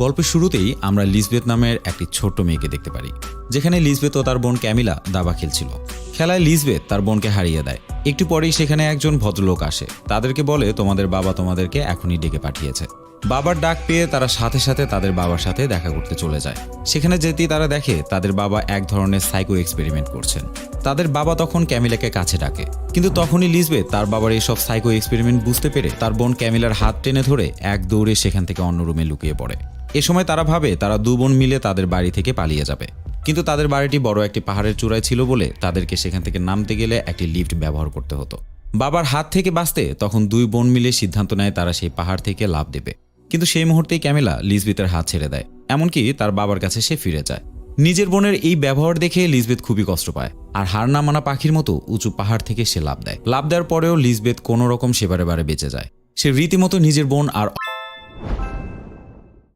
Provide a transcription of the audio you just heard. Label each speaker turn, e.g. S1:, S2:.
S1: গল্পের শুরুতেই আমরা লিজবেথ নামের একটি ছোট্ট মেয়েকে দেখতে পারি, যেখানে লিজবেথ ও তার বোন ক্যামিলা দাবা খেলছিল। খেলায় লিজবেথ তার বোনকে হারিয়ে দেয়। একটু পরেই সেখানে একজন ভদ্রলোক আসে, তাদেরকে বলে তোমাদের বাবা তোমাদেরকে এখনই ডেকে পাঠিয়েছে। বাবার ডাক পেয়ে তারা সাথে সাথে তাদের বাবার সাথে দেখা করতে চলে যায়। সেখানে যেতেই তারা দেখে তাদের বাবা এক ধরনের সাইকো এক্সপেরিমেন্ট করছেন। তাদের বাবা তখন ক্যামিলাকে কাছে ডাকে, কিন্তু তখনই লিজবেথ তার বাবার এইসব সাইকো এক্সপেরিমেন্ট বুঝতে পেরে তার বোন ক্যামিলার হাত টেনে ধরে এক দৌড়ে সেখান থেকে অন্য রুমে লুকিয়ে পড়ে। এ সময় তারা ভাবে তারা দু বোন মিলে তাদের বাড়ি থেকে পালিয়ে যাবে, কিন্তু তাদের বাড়িটি বড় একটি পাহাড়ের চূড়ায় ছিল বলে তাদেরকে সেখান থেকে নামতে গেলে একটি লিফট ব্যবহার করতে হতো। বাবার হাত থেকে বাঁচতে তখন দুই বোন মিলে সিদ্ধান্ত নেয় তারা সেই পাহাড় থেকে লাফ দেবে, কিন্তু সেই মুহূর্তেই ক্যামিলা লিজবেথের হাত ছেড়ে দেয়, এমনকি তার বাবার কাছে সে ফিরে যায়। নিজের বোনের এই ব্যবহার দেখে লিজবেথ খুবই কষ্ট পায়, আর হার না মানা পাখির মতো উঁচু পাহাড় থেকে সে লাফ দেয়। লাফ দেওয়ার পরেও লিজবেথ কোনো রকম সেবারে বারে বেঁচে যায়। সে রীতিমতো নিজের বোন আর